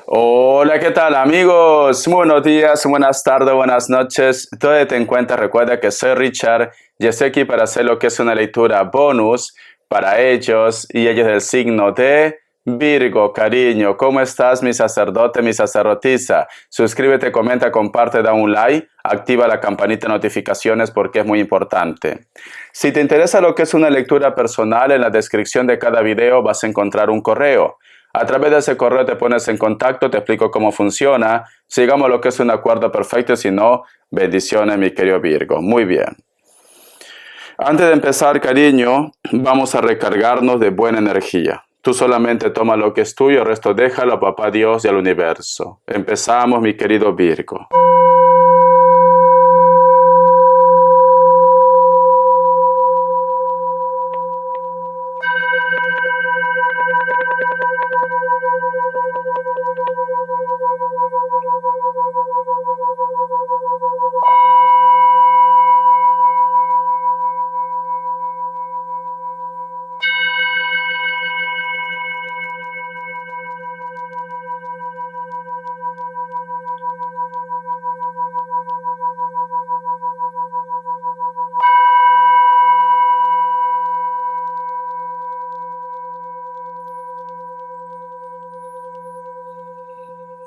Hola, ¿qué tal amigos? Buenos días, buenas tardes, buenas noches. Donde te encuentras, recuerda que soy Richard y estoy aquí para hacer lo que es una lectura bonus para ellos y ellos del signo de Virgo. Cariño, ¿cómo estás, mi sacerdote, mi sacerdotisa? Suscríbete, comenta, comparte, da un like, activa la campanita de notificaciones porque es muy importante. Si te interesa lo que es una lectura personal, en la descripción de cada video vas a encontrar un correo. A través de ese correo te pones en contacto, te explico cómo funciona. Sigamos lo que es un acuerdo perfecto, si no, bendiciones, mi querido Virgo. Muy bien. Antes de empezar, cariño, vamos a recargarnos de buena energía. Tú solamente toma lo que es tuyo, el resto déjalo a Papá Dios y al universo. Empezamos, mi querido Virgo.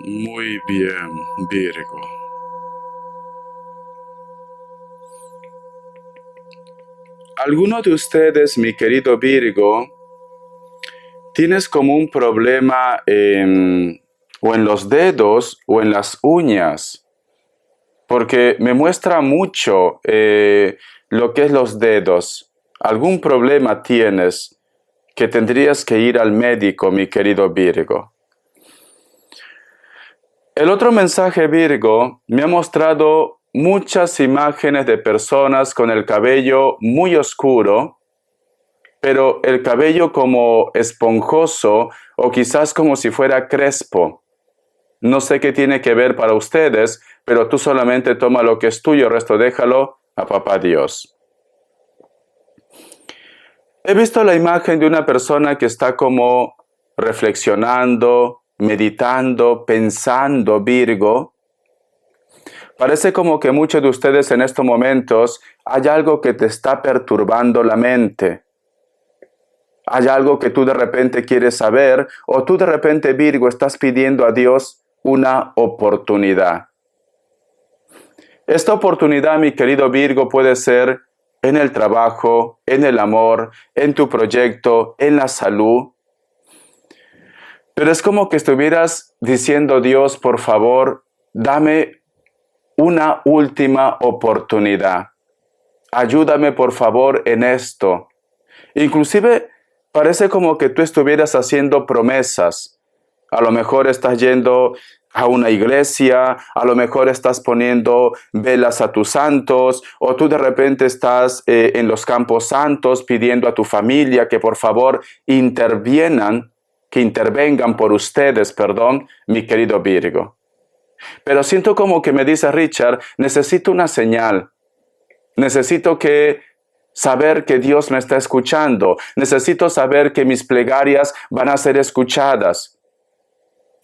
Muy bien, Virgo. ¿Alguno de ustedes, mi querido Virgo, tienes como un problema o en los dedos o en las uñas? Porque me muestra mucho lo que es los dedos. ¿Algún problema tienes que tendrías que ir al médico, mi querido Virgo? El otro mensaje, Virgo, me ha mostrado muchas imágenes de personas con el cabello muy oscuro, pero el cabello como esponjoso o quizás como si fuera crespo. No sé qué tiene que ver para ustedes, pero tú solamente toma lo que es tuyo, el resto déjalo a Papá Dios. He visto la imagen de una persona que está como reflexionando, meditando, pensando, Virgo. Parece como que muchos de ustedes en estos momentos hay algo que te está perturbando la mente. Hay algo que tú de repente quieres saber o tú de repente, Virgo, estás pidiendo a Dios una oportunidad. Esta oportunidad, mi querido Virgo, puede ser en el trabajo, en el amor, en tu proyecto, en la salud. Pero es como que estuvieras diciendo, Dios, por favor, dame una última oportunidad. Ayúdame, por favor, en esto. Inclusive parece como que tú estuvieras haciendo promesas. A lo mejor estás yendo a una iglesia, a lo mejor estás poniendo velas a tus santos, o tú de repente estás en los campos santos pidiendo a tu familia que por favor intervengan por ustedes, mi querido Virgo. Pero siento como que me dice Richard, necesito una señal, necesito saber que Dios me está escuchando, necesito saber que mis plegarias van a ser escuchadas.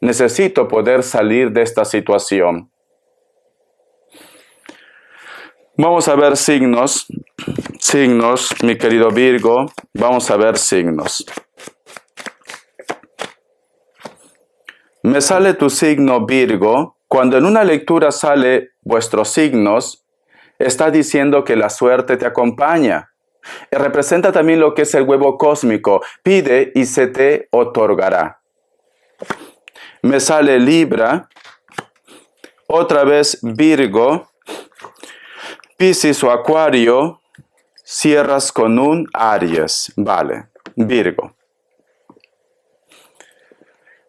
Necesito poder salir de esta situación. Vamos a ver signos, mi querido Virgo, vamos a ver signos. Me sale tu signo, Virgo. Cuando en una lectura sale vuestros signos, está diciendo que la suerte te acompaña. Representa también lo que es el huevo cósmico. Pide y se te otorgará. Me sale Libra, otra vez Virgo, Piscis o Acuario, cierras con un Aries. Vale, Virgo.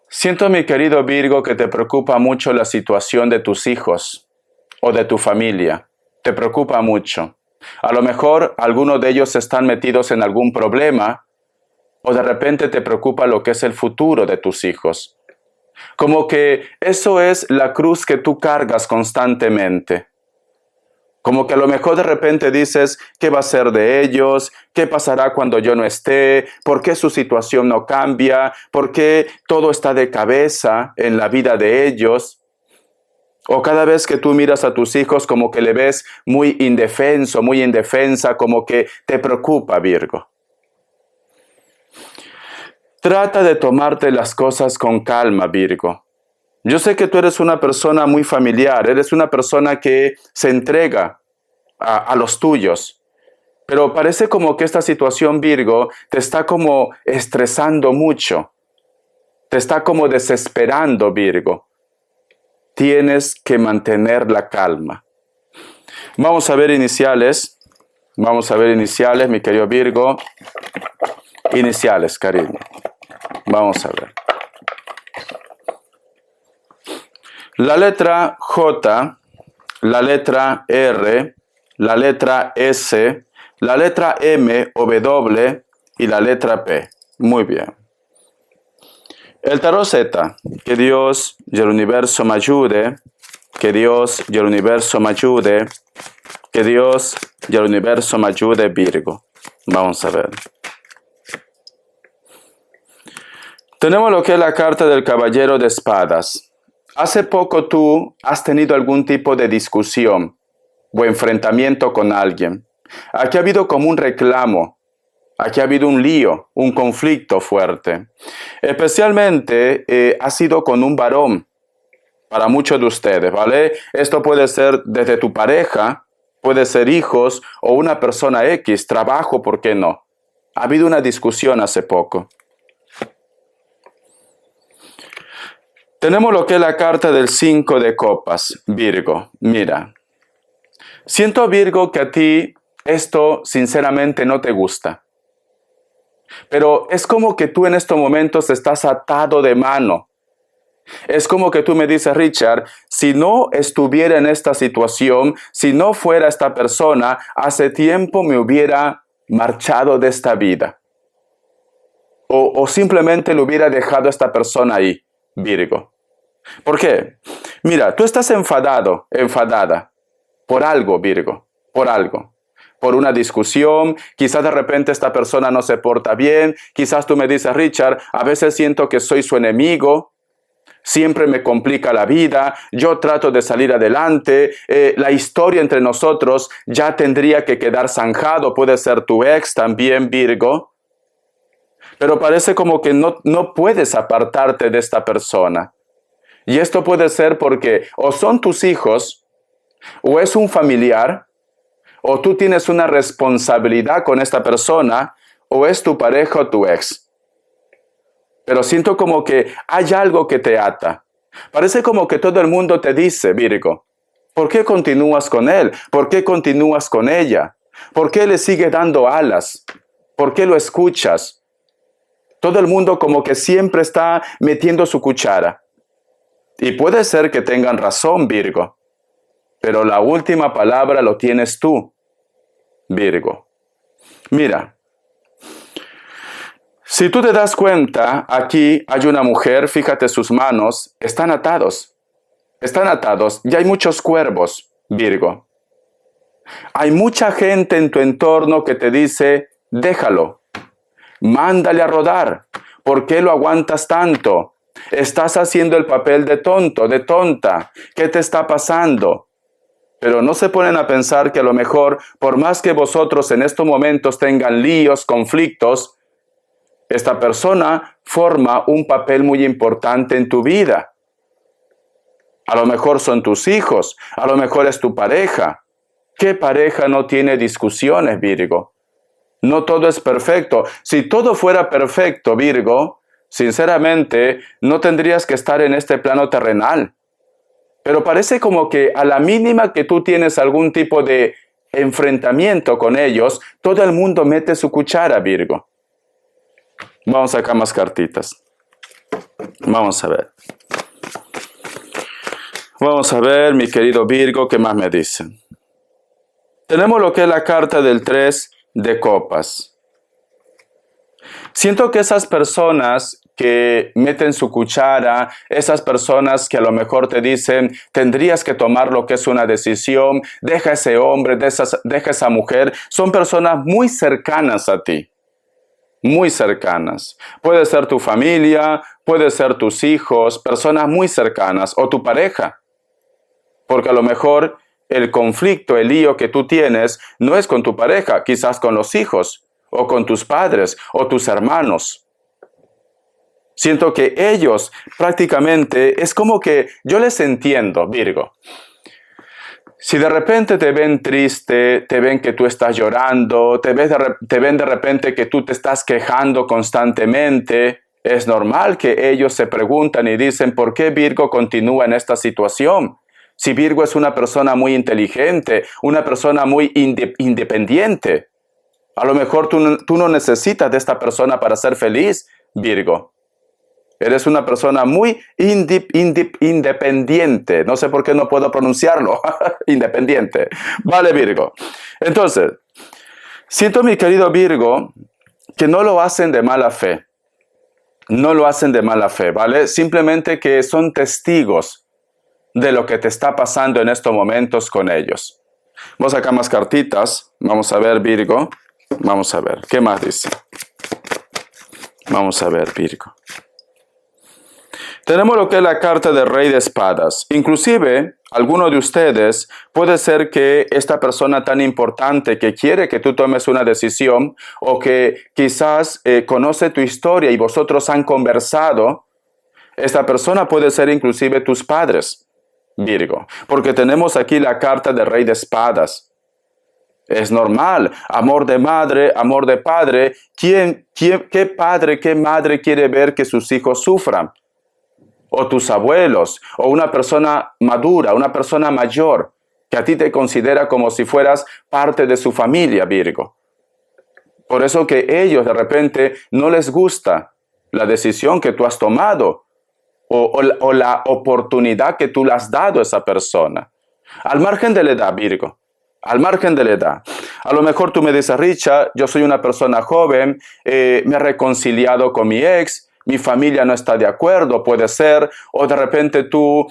Siento, mi querido Virgo, que te preocupa mucho la situación de tus hijos o de tu familia. Te preocupa mucho. A lo mejor algunos de ellos están metidos en algún problema o de repente te preocupa lo que es el futuro de tus hijos. Como que eso es la cruz que tú cargas constantemente. Como que a lo mejor de repente dices, ¿qué va a ser de ellos? ¿Qué pasará cuando yo no esté? ¿Por qué su situación no cambia? ¿Por qué todo está de cabeza en la vida de ellos? O cada vez que tú miras a tus hijos como que le ves muy indefenso, muy indefensa, como que te preocupa, Virgo. Trata de tomarte las cosas con calma, Virgo. Yo sé que tú eres una persona muy familiar, eres una persona que se entrega a los tuyos, pero parece como que esta situación, Virgo, te está como estresando mucho, te está como desesperando, Virgo. Tienes que mantener la calma. Vamos a ver iniciales, mi querido Virgo. Iniciales, cariño. Vamos a ver. La letra J, la letra R, la letra S, la letra M o W y la letra P. Muy bien. El tarot Z, que Dios y el universo me ayude, que Dios y el universo me ayude, que Dios y el universo me ayude, Virgo. Vamos a ver. Tenemos lo que es la carta del Caballero de Espadas. Hace poco tú has tenido algún tipo de discusión o enfrentamiento con alguien. Aquí ha habido como un reclamo, aquí ha habido un lío, un conflicto fuerte. Especialmente ha sido con un varón para muchos de ustedes, ¿vale? Esto puede ser desde tu pareja, puede ser hijos o una persona X, trabajo, ¿por qué no? Ha habido una discusión hace poco. Tenemos lo que es la carta del 5 de copas, Virgo. Mira, siento, Virgo, que a ti esto sinceramente no te gusta. Pero es como que tú en estos momentos estás atado de mano. Es como que tú me dices, Richard, si no estuviera en esta situación, si no fuera esta persona, hace tiempo me hubiera marchado de esta vida. O simplemente le hubiera dejado a esta persona ahí, Virgo. ¿Por qué? Mira, tú estás enfadado, enfadada, por algo, Virgo, por algo. Por una discusión, quizás de repente esta persona no se porta bien, quizás tú me dices, Richard, a veces siento que soy su enemigo, siempre me complica la vida, yo trato de salir adelante, la historia entre nosotros ya tendría que quedar zanjado, puede ser tu ex también, Virgo, pero parece como que no puedes apartarte de esta persona. Y esto puede ser porque o son tus hijos, o es un familiar, o tú tienes una responsabilidad con esta persona, o es tu pareja o tu ex. Pero siento como que hay algo que te ata. Parece como que todo el mundo te dice, Virgo, ¿por qué continúas con él? ¿Por qué continúas con ella? ¿Por qué le sigue dando alas? ¿Por qué lo escuchas? Todo el mundo como que siempre está metiendo su cuchara. Y puede ser que tengan razón, Virgo, pero la última palabra lo tienes tú, Virgo. Mira, si tú te das cuenta, aquí hay una mujer, fíjate sus manos, están atados y hay muchos cuervos, Virgo. Hay mucha gente en tu entorno que te dice, déjalo, mándale a rodar, ¿por qué lo aguantas tanto? Estás haciendo el papel de tonto, de tonta, ¿qué te está pasando? Pero no se ponen a pensar que a lo mejor, por más que vosotros en estos momentos tengan líos, conflictos, esta persona forma un papel muy importante en tu vida. A lo mejor son tus hijos, a lo mejor es tu pareja. ¿Qué pareja no tiene discusiones, Virgo? No todo es perfecto. Si todo fuera perfecto, Virgo, sinceramente no tendrías que estar en este plano terrenal. Pero parece como que a la mínima que tú tienes algún tipo de enfrentamiento con ellos, todo el mundo mete su cuchara, Virgo. Vamos a sacar más cartitas. Vamos a ver. Vamos a ver, mi querido Virgo, ¿qué más me dicen? Tenemos lo que es la carta del 3 de copas. Siento que esas personas que meten su cuchara, esas personas que a lo mejor te dicen, tendrías que tomar lo que es una decisión, deja a ese hombre, deja a esa mujer, son personas muy cercanas a ti, muy cercanas. Puede ser tu familia, puede ser tus hijos, personas muy cercanas, o tu pareja, porque a lo mejor el conflicto, el lío que tú tienes no es con tu pareja, quizás con los hijos, o con tus padres, o tus hermanos. Siento que ellos prácticamente es como que yo les entiendo, Virgo. Si de repente te ven triste, te ven que tú estás llorando, te ven de repente que tú te estás quejando constantemente, es normal que ellos se preguntan y dicen, ¿por qué Virgo continúa en esta situación? Si Virgo es una persona muy inteligente, una persona muy independiente, a lo mejor tú no necesitas de esta persona para ser feliz, Virgo. Eres una persona muy independiente. No sé por qué no puedo pronunciarlo. Independiente. Vale, Virgo. Entonces, siento, mi querido Virgo, que no lo hacen de mala fe. No lo hacen de mala fe, ¿vale? Simplemente que son testigos de lo que te está pasando en estos momentos con ellos. Vamos a sacar más cartitas. Vamos a ver, Virgo. Vamos a ver. ¿Qué más dice? Vamos a ver, Virgo. Tenemos lo que es la carta del Rey de Espadas. Inclusive, alguno de ustedes puede ser que esta persona tan importante que quiere que tú tomes una decisión o que quizás conoce tu historia y vosotros han conversado, esta persona puede ser inclusive tus padres, Virgo, porque tenemos aquí la carta del Rey de Espadas. Es normal, amor de madre, amor de padre. ¿Qué padre, qué madre quiere ver que sus hijos sufran? O tus abuelos, o una persona madura, una persona mayor, que a ti te considera como si fueras parte de su familia, Virgo. Por eso que ellos de repente no les gusta la decisión que tú has tomado, o la oportunidad que tú le has dado a esa persona. Al margen de la edad, Virgo. Al margen de la edad. A lo mejor tú me dices, Richard, yo soy una persona joven, me he reconciliado con mi ex, mi familia no está de acuerdo, puede ser, o de repente tu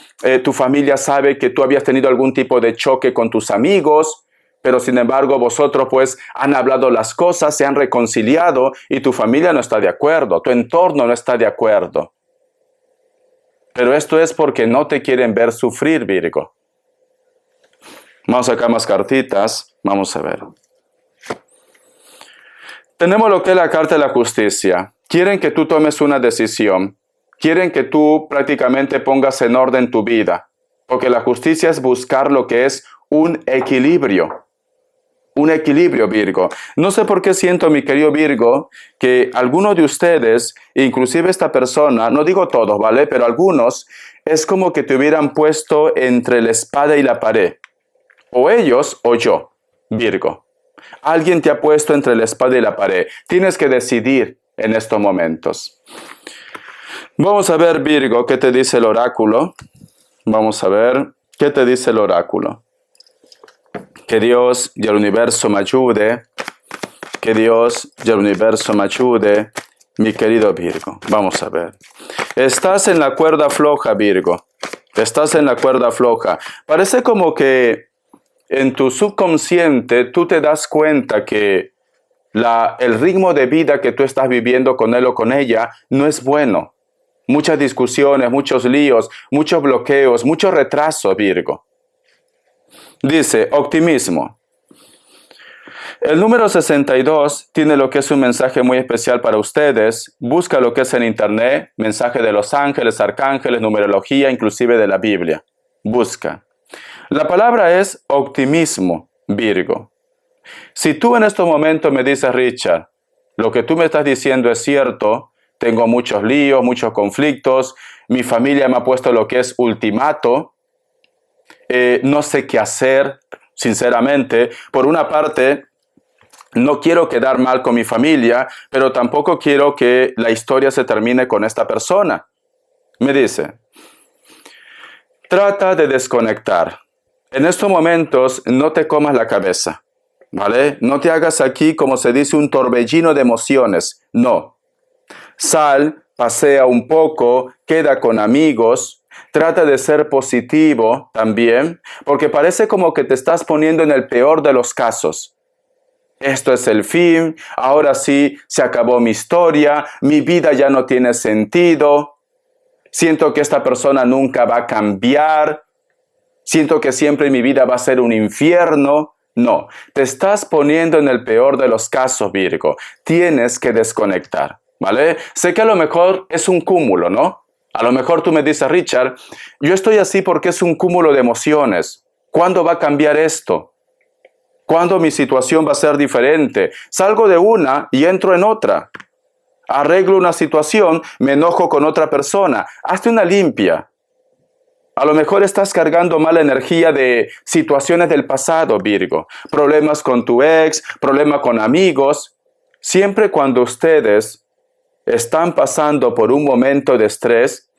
familia sabe que tú habías tenido algún tipo de choque con tus amigos, pero sin embargo vosotros pues han hablado las cosas, se han reconciliado y tu familia no está de acuerdo, tu entorno no está de acuerdo. Pero esto es porque no te quieren ver sufrir, Virgo. Vamos a sacar más cartitas, vamos a ver. Tenemos lo que es la carta de la justicia. Quieren que tú tomes una decisión. Quieren que tú prácticamente pongas en orden tu vida. Porque la justicia es buscar lo que es un equilibrio. Un equilibrio, Virgo. No sé por qué siento, mi querido Virgo, que algunos de ustedes, inclusive esta persona, no digo todos, ¿vale? Pero algunos, es como que te hubieran puesto entre la espada y la pared. O ellos o yo, Virgo. Alguien te ha puesto entre la espada y la pared. Tienes que decidir en estos momentos. Vamos a ver, Virgo, qué te dice el oráculo. Vamos a ver qué te dice el oráculo. Que Dios y el universo me ayude. Que Dios y el universo me ayude, mi querido Virgo. Vamos a ver. Estás en la cuerda floja, Virgo. Estás en la cuerda floja. Parece como que en tu subconsciente tú te das cuenta que el ritmo de vida que tú estás viviendo con él o con ella no es bueno. Muchas discusiones, muchos líos, muchos bloqueos, mucho retraso, Virgo. Dice, optimismo. El número 62 tiene lo que es un mensaje muy especial para ustedes. Busca lo que es en internet, mensaje de los ángeles, arcángeles, numerología, inclusive de la Biblia. Busca. La palabra es optimismo, Virgo. Si tú en estos momentos me dices, Richard, lo que tú me estás diciendo es cierto, tengo muchos líos, muchos conflictos, mi familia me ha puesto lo que es ultimato, no sé qué hacer, sinceramente. Por una parte, no quiero quedar mal con mi familia, pero tampoco quiero que la historia se termine con esta persona. Me dice, trata de desconectar. En estos momentos no te comas la cabeza, ¿vale? No te hagas aquí, como se dice, un torbellino de emociones. No. Sal, pasea un poco, queda con amigos, trata de ser positivo también, porque parece como que te estás poniendo en el peor de los casos. Esto es el fin, ahora sí se acabó mi historia, mi vida ya no tiene sentido, siento que esta persona nunca va a cambiar, siento que siempre mi vida va a ser un infierno. No, te estás poniendo en el peor de los casos, Virgo. Tienes que desconectar, ¿vale? Sé que a lo mejor es un cúmulo, ¿no? A lo mejor tú me dices, Richard, yo estoy así porque es un cúmulo de emociones. ¿Cuándo va a cambiar esto? ¿Cuándo mi situación va a ser diferente? Salgo de una y entro en otra. Arreglo una situación, me enojo con otra persona. Hazte una limpia. A lo mejor estás cargando mala energía de situaciones del pasado, Virgo. Problemas con tu ex, problemas con amigos. Siempre cuando ustedes están pasando por un momento de estrés,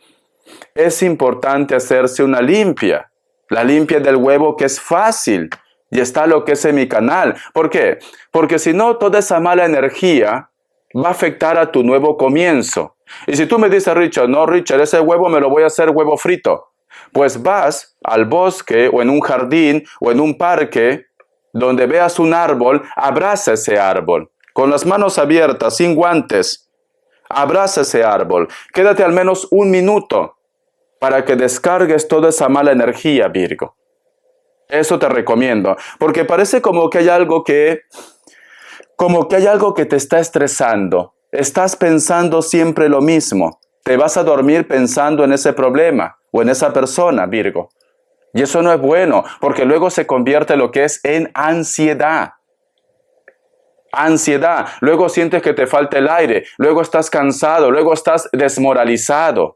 es importante hacerse una limpia. La limpia del huevo, que es fácil. Y está lo que es en mi canal. ¿Por qué? Porque si no, toda esa mala energía va a afectar a tu nuevo comienzo. Y si tú me dices, Richard, no, Richard, ese huevo me lo voy a hacer huevo frito. Pues vas al bosque o en un jardín o en un parque donde veas un árbol, abraza ese árbol. Con las manos abiertas, sin guantes. Abraza ese árbol. Quédate al menos un minuto para que descargues toda esa mala energía, Virgo. Eso te recomiendo, porque parece como que hay algo que te está estresando. Estás pensando siempre lo mismo. Te vas a dormir pensando en ese problema o en esa persona, Virgo. Y eso no es bueno, porque luego se convierte en lo que es en ansiedad. Ansiedad. Luego sientes que te falta el aire. Luego estás cansado. Luego estás desmoralizado.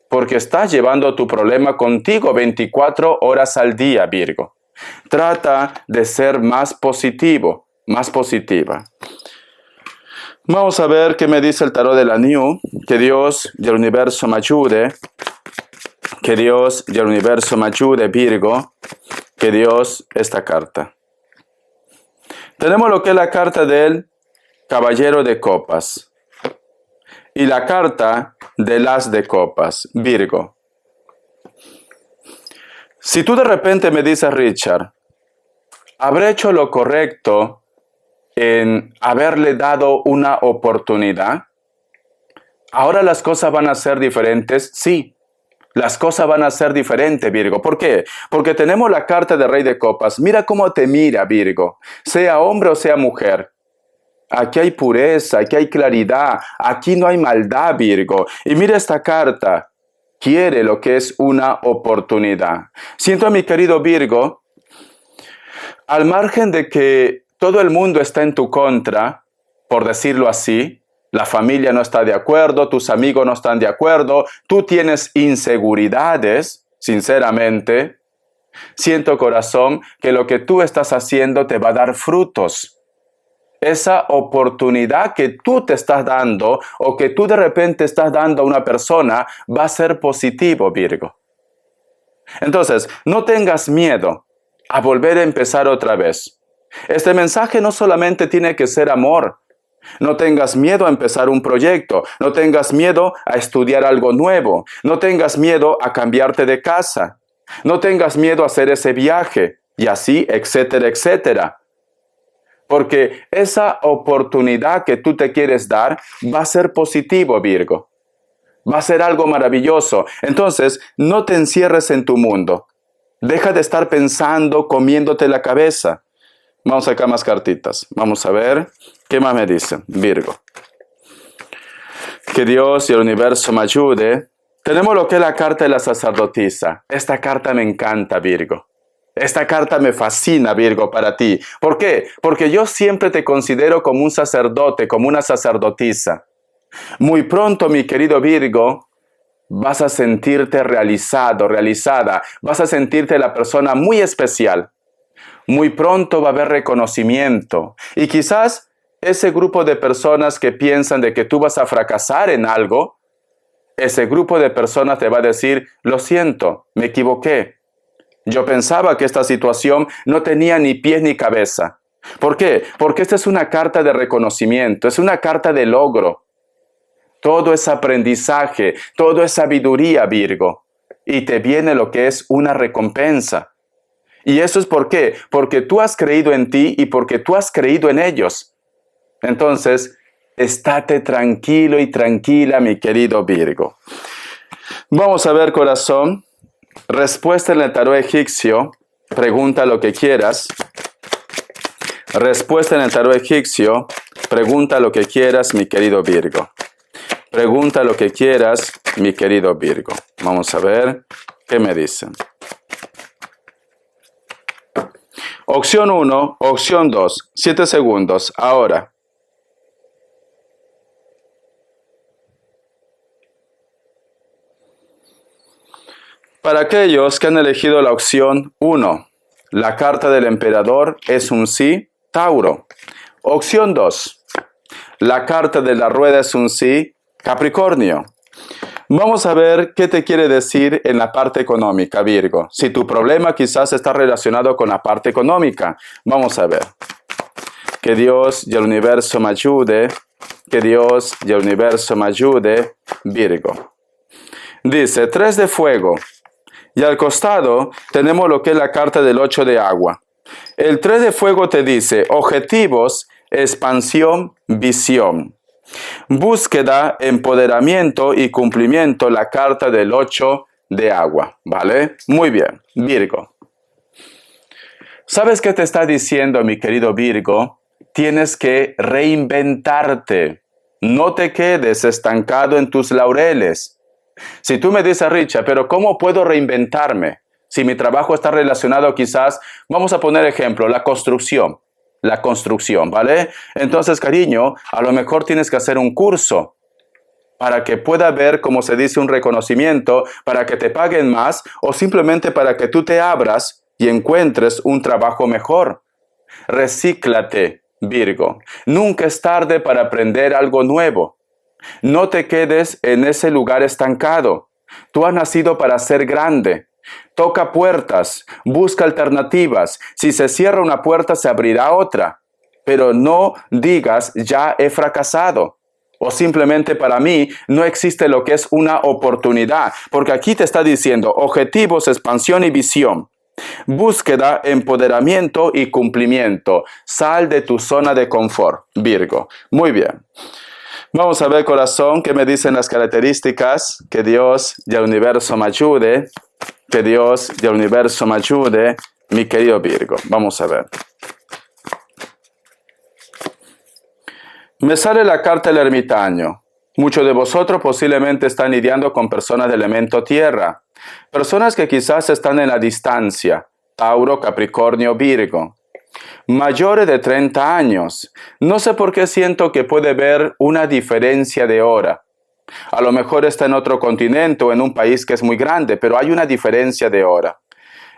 Porque estás llevando tu problema contigo 24 horas al día, Virgo. Trata de ser más positivo, más positiva. Vamos a ver qué me dice el tarot de la New. Que Dios y el universo me ayude. Que Dios y el universo me ayude, Virgo. Que Dios, esta carta. Tenemos lo que es la carta del Caballero de Copas. Y la carta del As de Copas, Virgo. Si tú de repente me dices, Richard, ¿habré hecho lo correcto en haberle dado una oportunidad? ¿Ahora las cosas van a ser diferentes? Sí, las cosas van a ser diferentes, Virgo. ¿Por qué? Porque tenemos la carta del Rey de Copas. Mira cómo te mira, Virgo, sea hombre o sea mujer. Aquí hay pureza, aquí hay claridad, aquí no hay maldad, Virgo. Y mira esta carta, quiere lo que es una oportunidad. Siento, mi querido Virgo, al margen de que todo el mundo está en tu contra, por decirlo así, la familia no está de acuerdo, tus amigos no están de acuerdo, tú tienes inseguridades, sinceramente, siento, corazón, que lo que tú estás haciendo te va a dar frutos. Esa oportunidad que tú te estás dando o que tú de repente estás dando a una persona va a ser positivo, Virgo. Entonces, no tengas miedo a volver a empezar otra vez. Este mensaje no solamente tiene que ser amor. No tengas miedo a empezar un proyecto. No tengas miedo a estudiar algo nuevo. No tengas miedo a cambiarte de casa. No tengas miedo a hacer ese viaje. Y así, etcétera, etcétera. Porque esa oportunidad que tú te quieres dar va a ser positivo, Virgo. Va a ser algo maravilloso. Entonces, no te encierres en tu mundo. Deja de estar pensando, comiéndote la cabeza. Vamos a sacar más cartitas. Vamos a ver qué más me dicen, Virgo. Que Dios y el universo me ayude. Tenemos lo que es la carta de la sacerdotisa. Esta carta me encanta, Virgo. Esta carta me fascina, Virgo, para ti. ¿Por qué? Porque yo siempre te considero como un sacerdote, como una sacerdotisa. Muy pronto, mi querido Virgo, vas a sentirte realizado, realizada. Vas a sentirte la persona muy especial. Muy pronto va a haber reconocimiento. Y quizás ese grupo de personas que piensan de que tú vas a fracasar en algo, ese grupo de personas te va a decir, lo siento, me equivoqué. Yo pensaba que esta situación no tenía ni pies ni cabeza. ¿Por qué? Porque esta es una carta de reconocimiento, es una carta de logro. todo es aprendizaje, todo es sabiduría, Virgo. Y te viene lo que es una recompensa. ¿Y eso es por qué? Porque tú has creído en ti y porque tú has creído en ellos. Entonces, estate tranquilo y tranquila, mi querido Virgo. Vamos a ver, corazón. Respuesta en el tarot egipcio. Pregunta lo que quieras. Respuesta en el tarot egipcio. Pregunta lo que quieras, mi querido Virgo. Pregunta lo que quieras, mi querido Virgo. Vamos a ver qué me dicen. Opción 1, opción 2. 7 segundos. Ahora. Para aquellos que han elegido la opción 1, la carta del emperador es un sí, Tauro. Opción 2, la carta de la rueda es un sí, Capricornio. Vamos a ver qué te quiere decir en la parte económica, Virgo. Si tu problema quizás está relacionado con la parte económica, vamos a ver. Que Dios y el universo me ayude. Que Dios y el universo me ayude, Virgo. Dice, 3 de fuego. Y al costado tenemos lo que es la carta del 8 de agua. El 3 de fuego te dice objetivos, expansión, visión. Búsqueda, empoderamiento y cumplimiento, la carta del 8 de agua. ¿Vale? Muy bien, Virgo. ¿Sabes qué te está diciendo, mi querido Virgo? Tienes que reinventarte. No te quedes estancado en tus laureles. Si tú me dices, Richard, pero ¿cómo puedo reinventarme? Si mi trabajo está relacionado quizás, vamos a poner ejemplo, la construcción, ¿vale? Entonces, cariño, a lo mejor tienes que hacer un curso para que pueda haber, como se dice, un reconocimiento, para que te paguen más o simplemente para que tú te abras y encuentres un trabajo mejor. Recíclate, Virgo. Nunca es tarde para aprender algo nuevo. No te quedes en ese lugar estancado. Tú has nacido para ser grande. Toca puertas, busca alternativas. Si se cierra una puerta, se abrirá otra. Pero no digas, ya he fracasado. O simplemente para mí no existe lo que es una oportunidad. Porque aquí te está diciendo objetivos, expansión y visión. Búsqueda, empoderamiento y cumplimiento. Sal de tu zona de confort, Virgo. Muy bien. Vamos a ver, corazón, qué me dicen las características. Que Dios y el universo me ayude. Que Dios y el universo me ayude, mi querido Virgo. Vamos a ver. Me sale la carta del ermitaño. Muchos de vosotros posiblemente están lidiando con personas de elemento tierra. Personas que quizás están en la distancia. Tauro, Capricornio, Virgo. Mayores de 30 años. No sé por qué siento que puede haber una diferencia de hora. A lo mejor está en otro continente o en un país que es muy grande, pero hay una diferencia de hora.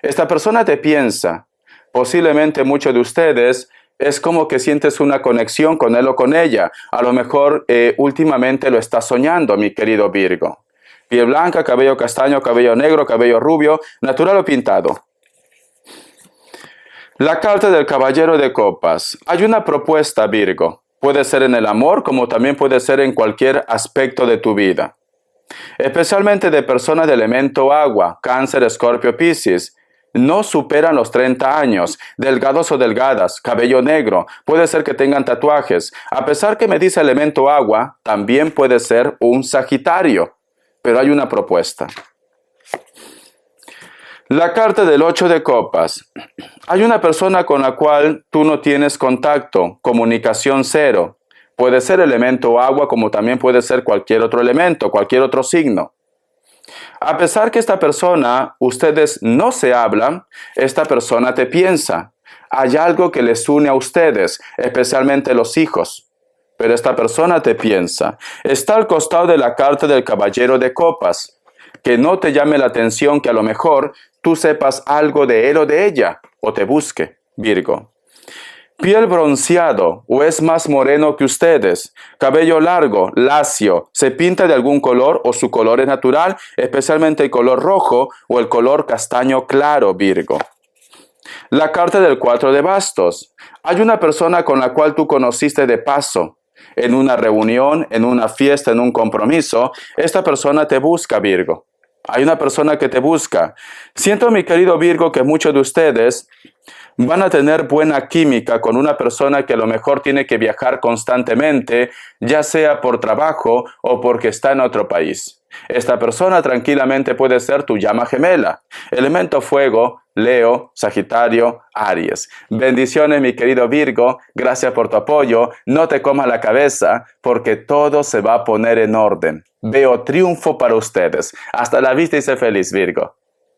Esta persona te piensa. Posiblemente muchos de ustedes es como que sientes una conexión con él o con ella. A lo mejor últimamente lo estás soñando, mi querido Virgo. Piel blanca, cabello castaño, cabello negro, cabello rubio, natural o pintado. La carta del caballero de copas. Hay una propuesta, Virgo. Puede ser en el amor, como también puede ser en cualquier aspecto de tu vida. Especialmente de personas de elemento agua, Cáncer, Escorpio, Piscis. No superan los 30 años, delgados o delgadas, cabello negro, puede ser que tengan tatuajes. A pesar que me dice elemento agua, también puede ser un Sagitario. Pero hay una propuesta. La carta del 8 de copas. Hay una persona con la cual tú no tienes contacto, comunicación cero. Puede ser elemento agua como también puede ser cualquier otro elemento, cualquier otro signo. A pesar que esta persona, ustedes no se hablan, esta persona te piensa. Hay algo que les une a ustedes, especialmente los hijos. Pero esta persona te piensa. Está al costado de la carta del caballero de copas. Que no te llame la atención que a lo mejor tú sepas algo de él o de ella, o te busque, Virgo. Piel bronceado o es más moreno que ustedes, cabello largo, lacio, se pinta de algún color o su color es natural, especialmente el color rojo o el color castaño claro, Virgo. La carta del 4 de bastos. Hay una persona con la cual tú conociste de paso. en una reunión, en una fiesta, en un compromiso, esta persona te busca, Virgo. Hay una persona que te busca. Siento, mi querido Virgo, que muchos de ustedes van a tener buena química con una persona que a lo mejor tiene que viajar constantemente, ya sea por trabajo o porque está en otro país. Esta persona tranquilamente puede ser tu llama gemela. Elemento fuego, Leo, Sagitario, Aries. Bendiciones, mi querido Virgo. Gracias por tu apoyo. No te comas la cabeza porque todo se va a poner en orden. Veo triunfo para ustedes. Hasta la vista y sé feliz, Virgo.